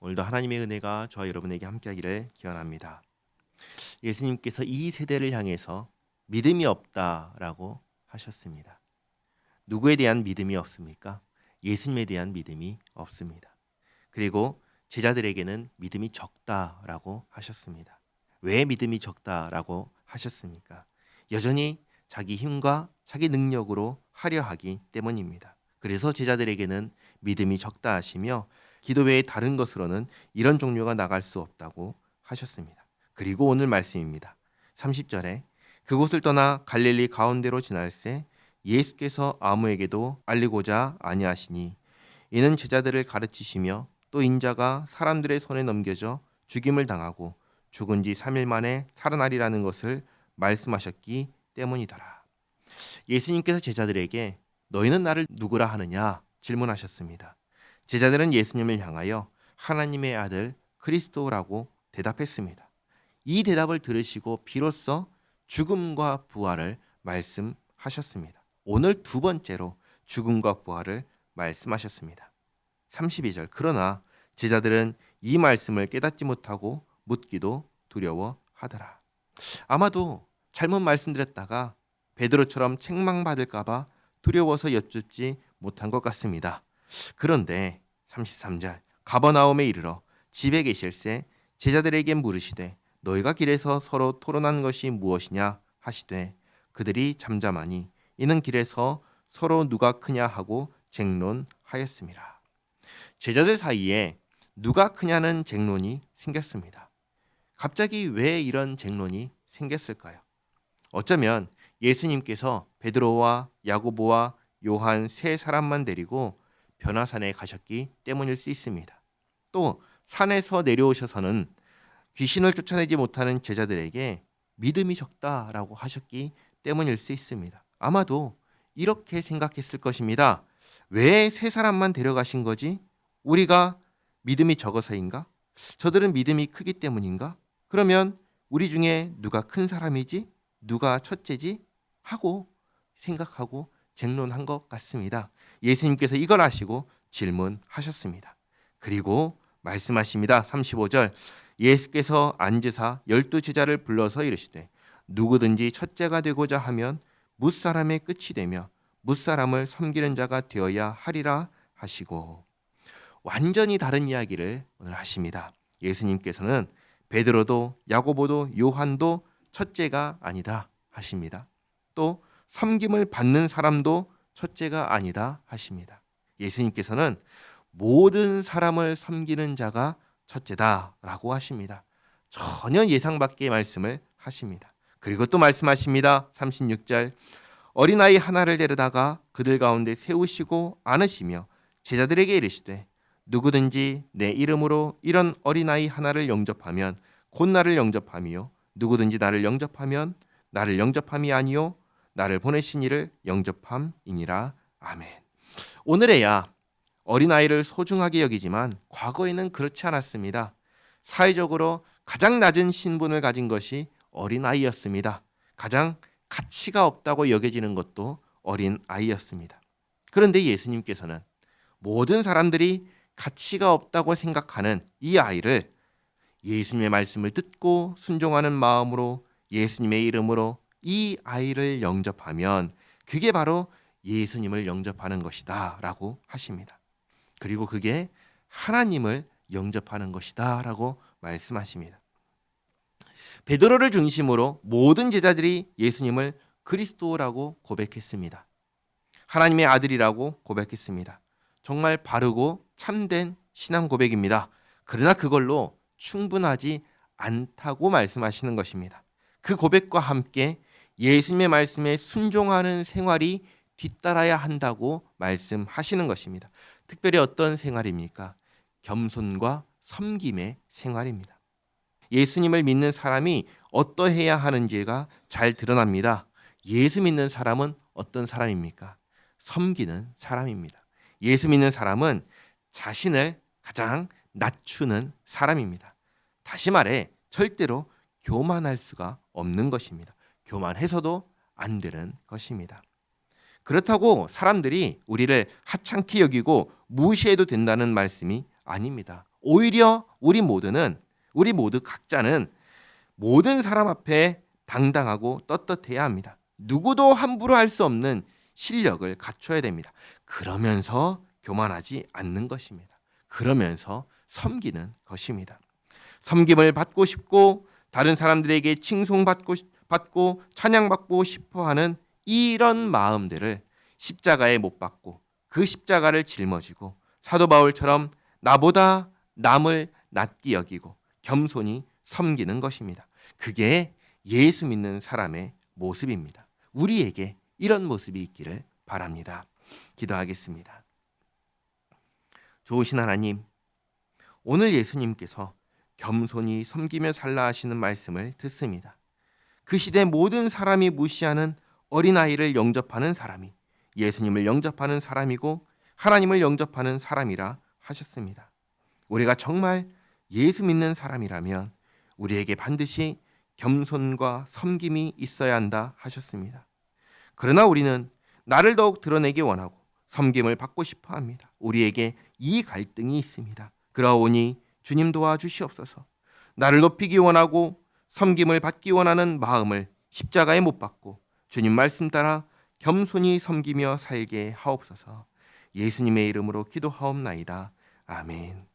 오늘도 하나님의 은혜가 저와 여러분에게 함께하기를 기원합니다. 예수님께서 이 세대를 향해서 믿음이 없다라고 하셨습니다. 누구에 대한 믿음이 없습니까? 예수님에 대한 믿음이 없습니다. 그리고 제자들에게는 믿음이 적다라고 하셨습니다. 왜 믿음이 적다라고 하셨습니까? 여전히 자기 힘과 자기 능력으로 하려 하기 때문입니다. 그래서 제자들에게는 믿음이 적다 하시며 기도 외에 다른 것으로는 이런 종류가 나갈 수 없다고 하셨습니다. 그리고 오늘 말씀입니다. 30절에 그곳을 떠나 갈릴리 가운데로 지날새 예수께서 아무에게도 알리고자 아니하시니 이는 제자들을 가르치시며 또 인자가 사람들의 손에 넘겨져 죽임을 당하고 죽은 지 3일 만에 살아나리라는 것을 말씀하셨기 때문이더라. 예수님께서 제자들에게 너희는 나를 누구라 하느냐 질문하셨습니다. 제자들은 예수님을 향하여 하나님의 아들 그리스도라고 대답했습니다. 이 대답을 들으시고 비로소 죽음과 부활을 말씀하셨습니다. 오늘 두 번째로 죽음과 부활을 말씀하셨습니다. 32절 그러나 제자들은 이 말씀을 깨닫지 못하고 묻기도 두려워하더라. 아마도 잘못 말씀드렸다가 베드로처럼 책망받을까 봐 두려워서 여쭙지 못한 것 같습니다. 그런데 33절 가버나움에 이르러 집에 계실새 제자들에게 물으시되 너희가 길에서 서로 토론한 것이 무엇이냐 하시되 그들이 잠잠하니 이는 길에서 서로 누가 크냐 하고 쟁론하였습니다. 제자들 사이에 누가 크냐는 쟁론이 생겼습니다. 갑자기 왜 이런 쟁론이 생겼을까요? 어쩌면 예수님께서 베드로와 야고보와 요한 세 사람만 데리고 변화산에 가셨기 때문일 수 있습니다. 또 산에서 내려오셔서는 귀신을 쫓아내지 못하는 제자들에게 믿음이 적다라고 하셨기 때문일 수 있습니다. 아마도 이렇게 생각했을 것입니다. 왜 세 사람만 데려가신 거지? 우리가 믿음이 적어서인가? 저들은 믿음이 크기 때문인가? 그러면 우리 중에 누가 큰 사람이지? 누가 첫째지? 하고 생각하고 쟁론한 것 같습니다. 예수님께서 이걸 아시고 질문하셨습니다. 그리고 말씀하십니다. 35절 예수께서 앉으사 12제자를 불러서 이르시되 누구든지 첫째가 되고자 하면 뭇사람의 끝이 되며 뭇사람을 섬기는 자가 되어야 하리라 하시고 완전히 다른 이야기를 오늘 하십니다. 예수님께서는 베드로도 야고보도 요한도 첫째가 아니다 하십니다. 또 섬김을 받는 사람도 첫째가 아니다 하십니다. 예수님께서는 모든 사람을 섬기는 자가 첫째다라고 하십니다. 전혀 예상 밖의 말씀을 하십니다. 그리고 또 말씀하십니다. 36절 어린아이 하나를 데려다가 그들 가운데 세우시고 안으시며 제자들에게 이르시되 누구든지 내 이름으로 이런 어린아이 하나를 영접하면 곧 나를 영접함이요 누구든지 나를 영접하면 나를 영접함이 아니요 나를 보내신 이를 영접함이니라. 아멘. 오늘에야 어린아이를 소중하게 여기지만 과거에는 그렇지 않았습니다. 사회적으로 가장 낮은 신분을 가진 것이 어린아이였습니다. 가장 가치가 없다고 여겨지는 것도 어린아이였습니다. 그런데 예수님께서는 모든 사람들이 가치가 없다고 생각하는 이 아이를 예수님의 말씀을 듣고 순종하는 마음으로 예수님의 이름으로 이 아이를 영접하면 그게 바로 예수님을 영접하는 것이다 라고 하십니다. 그리고 그게 하나님을 영접하는 것이다 라고 말씀하십니다. 베드로를 중심으로 모든 제자들이 예수님을 그리스도라고 고백했습니다. 하나님의 아들이라고 고백했습니다. 정말 바르고 참된 신앙 고백입니다. 그러나 그걸로 충분하지 않다고 말씀하시는 것입니다. 그 고백과 함께 예수님의 말씀에 순종하는 생활이 뒤따라야 한다고 말씀하시는 것입니다. 특별히 어떤 생활입니까? 겸손과 섬김의 생활입니다. 예수님을 믿는 사람이 어떠해야 하는지가 잘 드러납니다. 예수 믿는 사람은 어떤 사람입니까? 섬기는 사람입니다. 예수 믿는 사람은 자신을 가장 낮추는 사람입니다. 다시 말해 절대로 교만할 수가 없는 것입니다. 교만해서도 안 되는 것입니다. 그렇다고 사람들이 우리를 하찮게 여기고 무시해도 된다는 말씀이 아닙니다. 오히려 우리 모두 각자는 모든 사람 앞에 당당하고 떳떳해야 합니다. 누구도 함부로 할 수 없는 실력을 갖춰야 됩니다. 그러면서 교만하지 않는 것입니다. 그러면서 섬기는 것입니다. 섬김을 받고 싶고 다른 사람들에게 받고 찬양받고 싶어하는 이런 마음들을 십자가에 못 박고 그 십자가를 짊어지고 사도 바울처럼 나보다 남을 낮게 여기고 겸손히 섬기는 것입니다. 그게 예수 믿는 사람의 모습입니다. 우리에게 이런 모습이 있기를 바랍니다. 기도하겠습니다. 좋으신 하나님, 오늘 예수님께서 겸손히 섬기며 살라 하시는 말씀을 듣습니다. 그 시대 모든 사람이 무시하는 어린아이를 영접하는 사람이 예수님을 영접하는 사람이고 하나님을 영접하는 사람이라 하셨습니다. 우리가 정말 예수 믿는 사람이라면 우리에게 반드시 겸손과 섬김이 있어야 한다 하셨습니다. 그러나 우리는 나를 더욱 드러내기 원하고 섬김을 받고 싶어 합니다. 우리에게 이 갈등이 있습니다. 그러오니 주님 도와주시옵소서. 나를 높이기 원하고 섬김을 받기 원하는 마음을 십자가에 못 박고 주님 말씀 따라 겸손히 섬기며 살게 하옵소서. 예수님의 이름으로 기도하옵나이다. 아멘.